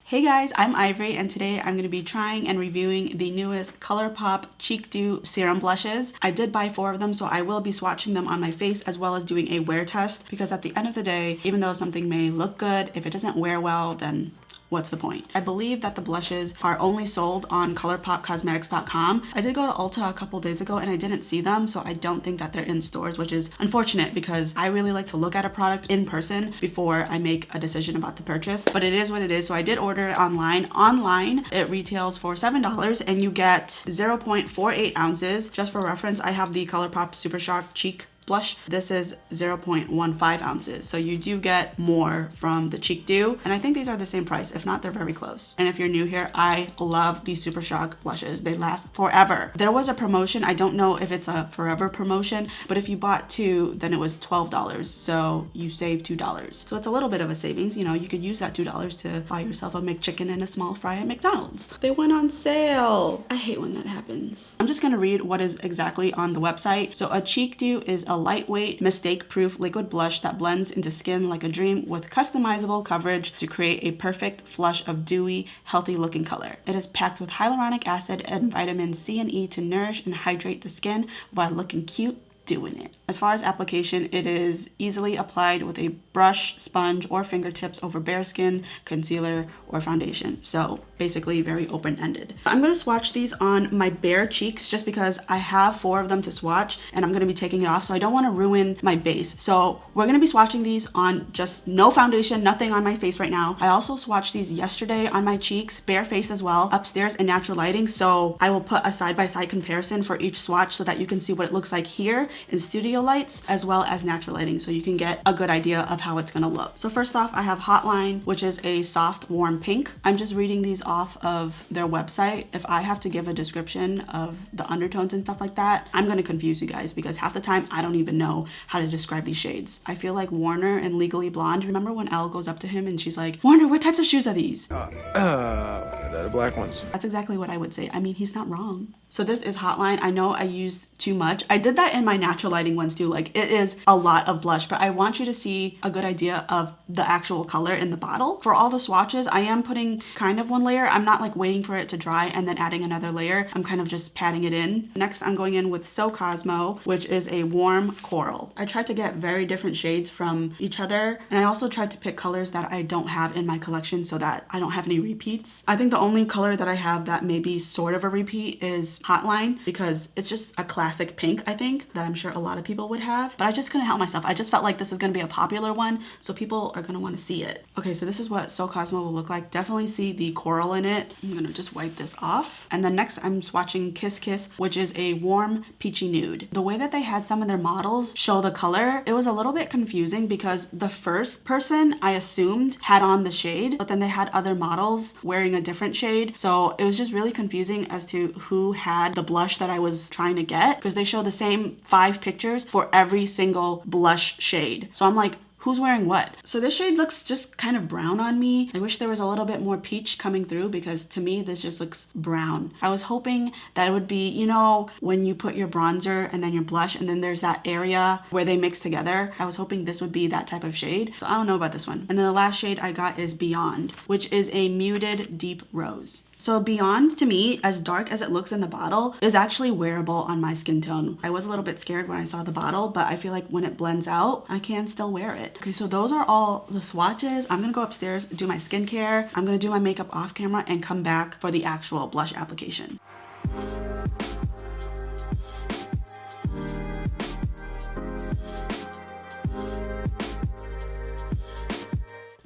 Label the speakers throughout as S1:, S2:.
S1: Hey guys, I'm Ivory and today I'm going to be trying and reviewing the newest Colourpop Cheek Dew Serum blushes. I did buy 4 of them, so I will be swatching them on my face as well as doing a wear test, because at the end of the day, even though something may look good, if it doesn't wear well, then what's the point? I believe that the blushes are only sold on ColourPopCosmetics.com. I did go to Ulta a couple days ago and I didn't see them, so I don't think that they're in stores, which is unfortunate because I really like to look at a product in person before I make a decision about the purchase. But it is what it is, so I did order it online. Online, it retails for $7 and you get 0.48 ounces. Just for reference, I have the Colourpop Super Shock Cheek blush. This is 0.15 ounces, so you do get more from the Cheek Dew, and I think these are the same price. If not, they're very close. And if you're new here, I love these Super Shock blushes. They last forever. There was a promotion, I don't know if it's a forever promotion, but if you bought 2, then it was $12, so you save $2. So it's a little bit of a savings. You know, you could use that $2 to buy yourself a McChicken and a small fry at McDonald's. They went on sale. I hate when that happens. I'm just gonna read what is exactly on the website. So a Cheek Dew is a lightweight, mistake-proof liquid blush that blends into skin like a dream with customizable coverage to create a perfect flush of dewy, healthy-looking color. It is packed with hyaluronic acid and vitamins C and E to nourish and hydrate the skin while looking cute doing it. As far as application, it is easily applied with a brush, sponge, or fingertips over bare skin, concealer, or foundation. So basically very open-ended. I'm gonna swatch these on my bare cheeks just because I have 4 of them to swatch and I'm gonna be taking it off, so I don't wanna ruin my base. So we're gonna be swatching these on just no foundation, nothing on my face right now. I also swatched these yesterday on my cheeks, bare face as well, upstairs in natural lighting. So I will put a side-by-side comparison for each swatch so that you can see what it looks like here in studio lights as well as natural lighting, so you can get a good idea of how it's gonna look. So first off, I have Hotline, which is a soft warm pink. I'm just reading these off of their website. If I have to give a description of the undertones and stuff like that, I'm gonna confuse you guys because half the time I don't even know how to describe these shades. I feel like Warner in Legally Blonde. Remember when Elle goes up to him and she's like, "Warner, what types of shoes are these?"
S2: The black ones.
S1: That's exactly what I would say. I mean, he's not wrong. So this is Hotline. I know I used too much. I did that in my natural lighting ones too. Like, it is a lot of blush, but I want you to see a good idea of the actual color in the bottle. For all the swatches, I am putting kind of one layer. I'm not like waiting for it to dry and then adding another layer. I'm kind of just patting it in. Next, I'm going in with So Cosmo, which is a warm coral. I tried to get very different shades from each other, and I also tried to pick colors that I don't have in my collection so that I don't have any repeats. I think the only color that I have that may be sort of a repeat is Hotline, because it's just a classic pink, I think, that I'm sure a lot of people would have, but I just couldn't help myself. I just felt like this is going to be a popular one, so people are going to want to see it. Okay, so this is what So Cosmo will look like. Definitely see the coral in it. I'm going to just wipe this off. And then next I'm swatching Kiss Kiss, which is a warm peachy nude. The way that they had some of their models show the color, it was a little bit confusing because the first person I assumed had on the shade, but then they had other models wearing a different shade. So it was just really confusing as to who had the blush that I was trying to get, because they show the same 5 pictures for every single blush shade. So I'm like, who's wearing what? So this shade looks just kind of brown on me. I wish there was a little bit more peach coming through because to me this just looks brown. I was hoping that it would be, you know, when you put your bronzer and then your blush and then there's that area where they mix together. I was hoping this would be that type of shade. So I don't know about this one. And then the last shade I got is Beyond, which is a muted deep rose. So Beyond, to me, as dark as it looks in the bottle, is actually wearable on my skin tone. I was a little bit scared when I saw the bottle, but I feel like when it blends out, I can still wear it. Okay, so those are all the swatches. I'm gonna go upstairs, do my skincare. I'm gonna do my makeup off camera and come back for the actual blush application.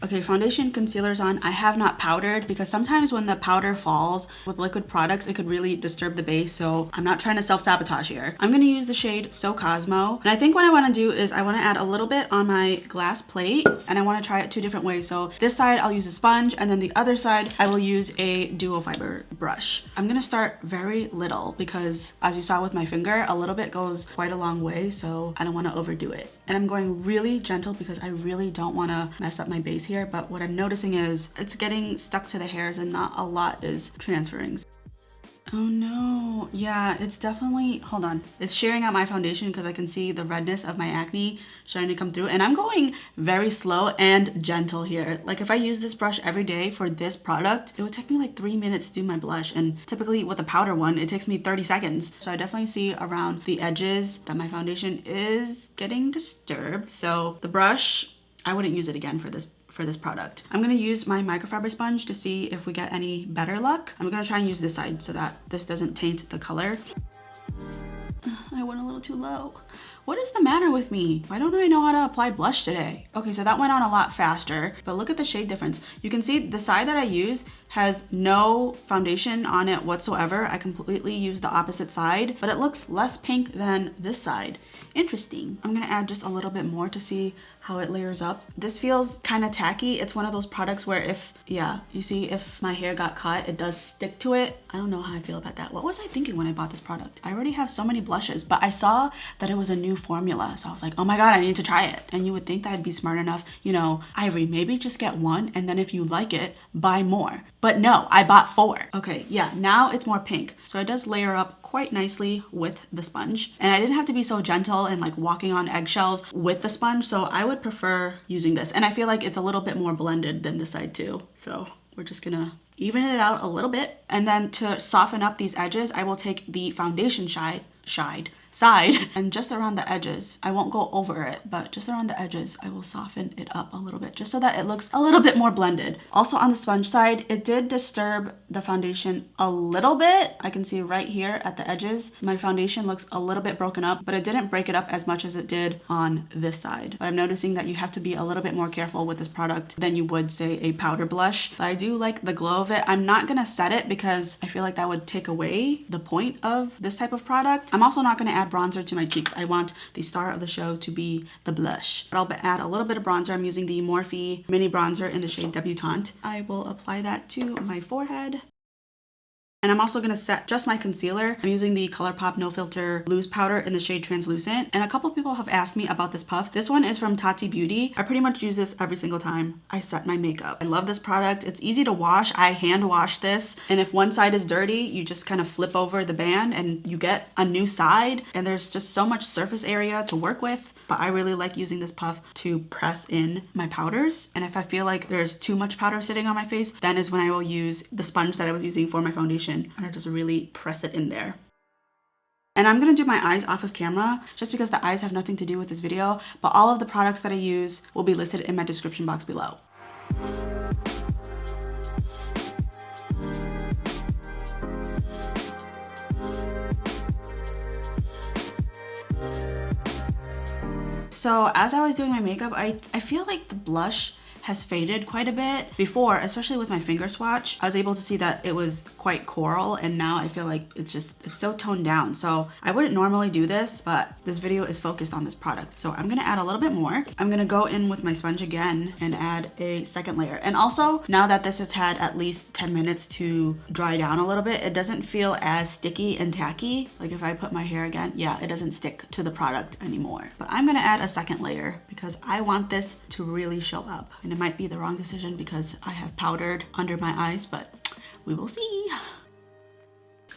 S1: Okay, foundation, concealer's on. I have not powdered because sometimes when the powder falls with liquid products, it could really disturb the base. So I'm not trying to self-sabotage here. I'm gonna use the shade So Cosmo. And I think what I wanna do is I wanna add a little bit on my glass plate and I wanna try it 2 different ways. So this side, I'll use a sponge, and then the other side, I will use a duo fiber brush. I'm gonna start very little because as you saw with my finger, a little bit goes quite a long way. So I don't wanna overdo it. And I'm going really gentle because I really don't wanna mess up my base here. But what I'm noticing is it's getting stuck to the hairs and not a lot is transferring. Oh no. Yeah, it's definitely, hold on. It's shearing out my foundation because I can see the redness of my acne starting to come through. And I'm going very slow and gentle here. Like if I use this brush every day for this product, it would take me like 3 minutes to do my blush. And typically with a powder one, it takes me 30 seconds. So I definitely see around the edges that my foundation is getting disturbed. So the brush, I wouldn't use it again for this product. I'm gonna use my microfiber sponge to see if we get any better luck. I'm gonna try and use this side so that this doesn't taint the color. I went a little too low. What is the matter with me? Why don't I know how to apply blush today? Okay, so that went on a lot faster, but look at the shade difference. You can see the side that I use has no foundation on it whatsoever. I completely use the opposite side, but it looks less pink than this side. Interesting. I'm gonna add just a little bit more to see how it layers up. This feels kind of tacky. It's one of those products where if my hair got caught, it does stick to it. I don't know how I feel about that. What was I thinking when I bought this product? I already have so many blushes, but I saw that it was a new formula. So I was like, oh my God, I need to try it. And you would think that I'd be smart enough, you know, Ivory, maybe just get one. And then if you like it, buy more. But no, I bought 4. Okay, yeah, now it's more pink. So it does layer up quite nicely with the sponge. And I didn't have to be so gentle and like walking on eggshells with the sponge. So I would prefer using this. And I feel like it's a little bit more blended than this side too. So we're just gonna even it out a little bit. And then to soften up these edges, I will take the foundation side and just around the edges, I won't go over it, but just around the edges, I will soften it up a little bit just so that it looks a little bit more blended. Also on the sponge side, it did disturb the foundation a little bit. I can see right here at the edges, my foundation looks a little bit broken up, but it didn't break it up as much as it did on this side. But I'm noticing that you have to be a little bit more careful with this product than you would say a powder blush. But I do like the glow of it. I'm not gonna set it because I feel like that would take away the point of this type of product. I'm also not gonna add bronzer to my cheeks. I want the star of the show to be the blush. But I'll add a little bit of bronzer. I'm using the Morphe mini bronzer in the shade Debutante. I will apply that to my forehead. And I'm also gonna set just my concealer. I'm using the Colourpop No Filter Loose Powder in the shade Translucent. And a couple people have asked me about this puff. This one is from Tati Beauty. I pretty much use this every single time I set my makeup. I love this product. It's easy to wash. I hand wash this. And if one side is dirty, you just kind of flip over the band and you get a new side. And there's just so much surface area to work with. But I really like using this puff to press in my powders. And if I feel like there's too much powder sitting on my face, then is when I will use the sponge that I was using for my foundation. And I just really press it in there. And I'm gonna do my eyes off of camera just because the eyes have nothing to do with this video, but all of the products that I use will be listed in my description box below. So as I was doing my makeup, I feel like the blush has faded quite a bit. Before, especially with my finger swatch, I was able to see that it was quite coral, and now I feel like it's so toned down. So I wouldn't normally do this, but this video is focused on this product. So I'm gonna add a little bit more. I'm gonna go in with my sponge again and add a second layer. And also, now that this has had at least 10 minutes to dry down a little bit, it doesn't feel as sticky and tacky. Like if I put my hair again, yeah, it doesn't stick to the product anymore. But I'm gonna add a second layer because I want this to really show up. And it might be the wrong decision because I have powdered under my eyes, but we will see.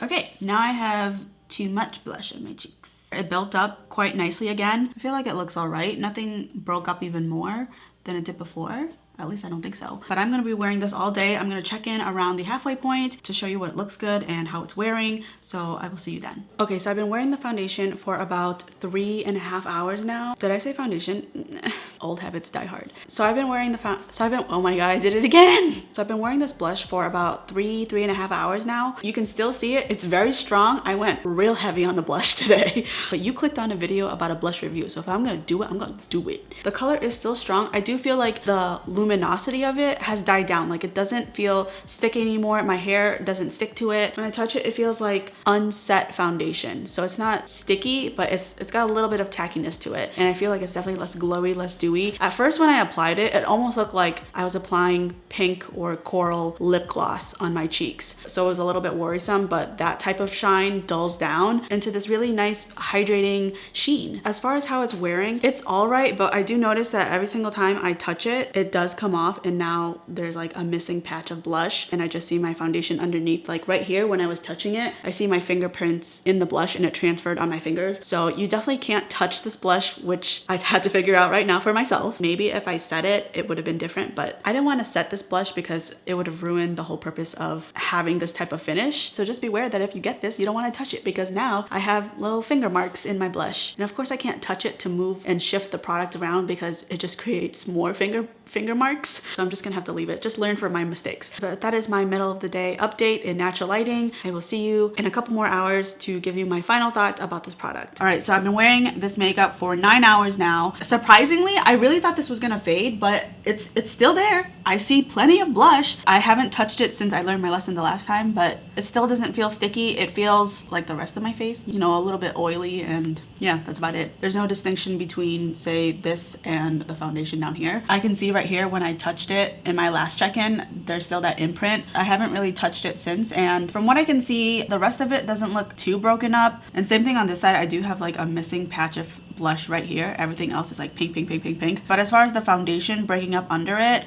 S1: Okay, now I have too much blush in my cheeks. It built up quite nicely again. I feel like it looks all right. Nothing broke up even more than it did before. At least I don't think so. But I'm gonna be wearing this all day. I'm gonna check in around the halfway point to show you what it looks good and how it's wearing. So I will see you then. Okay, so I've been wearing the foundation for about 3.5 hours now. Did I say foundation? Old habits die hard. So I've been wearing oh my God, I did it again. So I've been wearing this blush for about 3.5 hours now. You can still see it. It's very strong. I went real heavy on the blush today. But you clicked on a video about a blush review. So if I'm gonna do it, I'm gonna do it. The color is still strong. I do feel like the luminosity of it has died down. Like it doesn't feel sticky anymore. My hair doesn't stick to it. When I touch it, it feels like unset foundation. So it's not sticky, but it's got a little bit of tackiness to it. And I feel like it's definitely less glowy, less dewy. At first when I applied it, it almost looked like I was applying pink or coral lip gloss on my cheeks. So it was a little bit worrisome, but that type of shine dulls down into this really nice hydrating sheen. As far as how it's wearing, it's all right, but I do notice that every single time I touch it, it does come off and now there's like a missing patch of blush and I just see my foundation underneath. Like right here when I was touching it, I see my fingerprints in the blush and it transferred on my fingers. So you definitely can't touch this blush, which I had to figure out right now for myself. Maybe if I set it, it would have been different, but I didn't want to set this blush because it would have ruined the whole purpose of having this type of finish. So just beware that if you get this, you don't want to touch it because now I have little finger marks in my blush. And of course I can't touch it to move and shift the product around because it just creates more finger marks. So I'm just gonna have to leave it. Just learn from my mistakes. But that is my middle of the day update in natural lighting. I will see you in a couple more hours to give you my final thoughts about this product. All right, so I've been wearing this makeup for 9 hours now. Surprisingly, I really thought this was gonna fade, but it's still there. I see plenty of blush. I haven't touched it since I learned my lesson the last time, but it still doesn't feel sticky. It feels like the rest of my face, you know, a little bit oily, and yeah, that's about it. There's no distinction between, say, this and the foundation down here. I can see right here when I touched it in my last check-in, there's still that imprint. I haven't really touched it since, and from what I can see, the rest of it doesn't look too broken up. And same thing on this side, I do have like a missing patch of blush right here. Everything else is like pink, pink, pink, pink, pink. But as far as the foundation breaking up under it,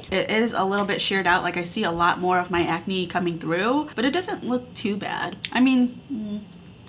S1: it is a little bit sheared out. Like I see a lot more of my acne coming through, but it doesn't look too bad. I mean,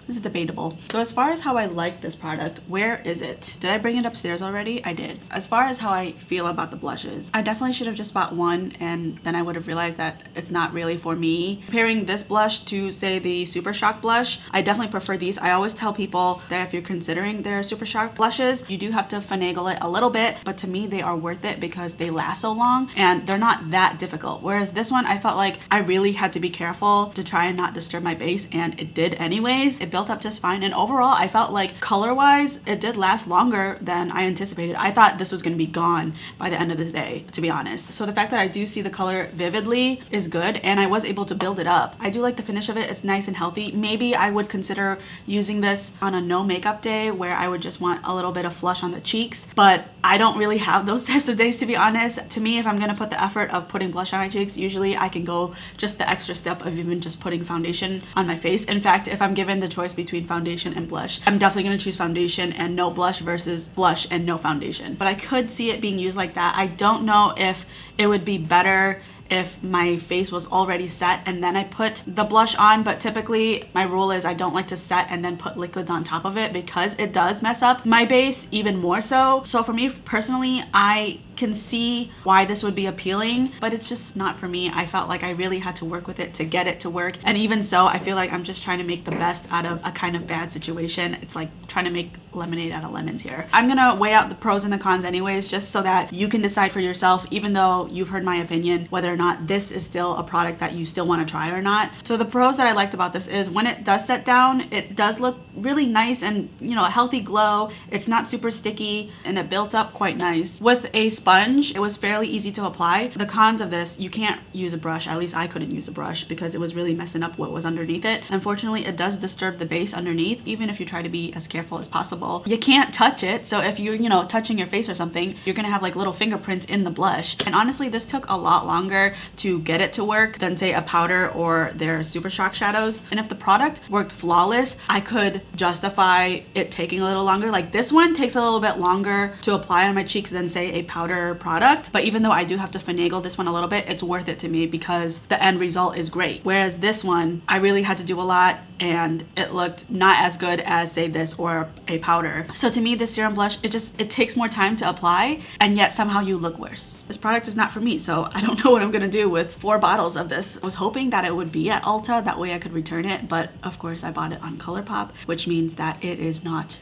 S1: this is debatable. So as far as how I like this product, where is it? Did I bring it upstairs already? I did. As far as how I feel about the blushes, I definitely should have just bought one and then I would have realized that it's not really for me. Comparing this blush to say the Super Shock blush, I definitely prefer these. I always tell people that if you're considering their Super Shock blushes, you do have to finagle it a little bit, but to me they are worth it because they last so long and they're not that difficult. Whereas this one, I felt like I really had to be careful to try and not disturb my base, and it did anyways. It built up just fine, and overall I felt like color wise it did last longer than I anticipated. I thought this was going to be gone by the end of the day, to be honest. So the fact that I do see the color vividly is good, and I was able to build it up. I do like the finish of it. It's nice and healthy. Maybe I would consider using this on a no makeup day where I would just want a little bit of flush on the cheeks, but I don't really have those types of days, to be honest. To me, if I'm going to put the effort of putting blush on my cheeks, usually I can go just the extra step of even just putting foundation on my face. In fact, if I'm given the choice between foundation and blush, I'm definitely going to choose foundation and no blush versus blush and no foundation. But I could see it being used like that. I don't know if it would be better if my face was already set and then I put the blush on, but typically my rule is I don't like to set and then put liquids on top of it because it does mess up my base even more so. So for me personally, I can see why this would be appealing, but it's just not for me. I felt like I really had to work with it to get it to work, and even so I feel like I'm just trying to make the best out of a kind of bad situation. It's like trying to make lemonade out of lemons here. I'm gonna weigh out the pros and the cons anyways, just so that you can decide for yourself, even though you've heard my opinion, whether or not this is still a product that you still want to try or not. So the pros that I liked about this is when it does set down, it does look really nice and, you know, a healthy glow. It's not super sticky and it built up quite nice. With a sponge, it was fairly easy to apply. The cons of this, you can't use a brush. At least I couldn't use a brush because it was really messing up what was underneath it. Unfortunately, it does disturb the base underneath, even if you try to be as careful as possible. You can't touch it. So if you're, you know, touching your face or something, you're gonna have like little fingerprints in the blush. And honestly, this took a lot longer to get it to work than say a powder or their Super Shock shadows. And if the product worked flawless, I could justify it taking a little longer. Like this one takes a little bit longer to apply on my cheeks than say a powder product. But even though I do have to finagle this one a little bit, it's worth it to me because the end result is great. Whereas this one, I really had to do a lot and it looked not as good as say this or a powder. So to me, this serum blush, it takes more time to apply and yet somehow you look worse. This product is not for me, so I don't know what I'm gonna do with 4 bottles of this. I was hoping that it would be at Ulta, that way I could return it, but of course I bought it on Colourpop, which means that it is not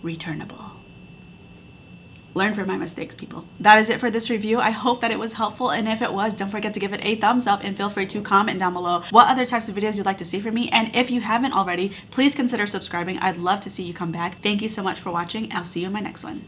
S1: returnable. Learn from my mistakes, people. That is it for this review. I hope that it was helpful, and if it was, don't forget to give it a thumbs up and feel free to comment down below what other types of videos you'd like to see from me. And if you haven't already, please consider subscribing. I'd love to see you come back. Thank you so much for watching. I'll see you in my next one.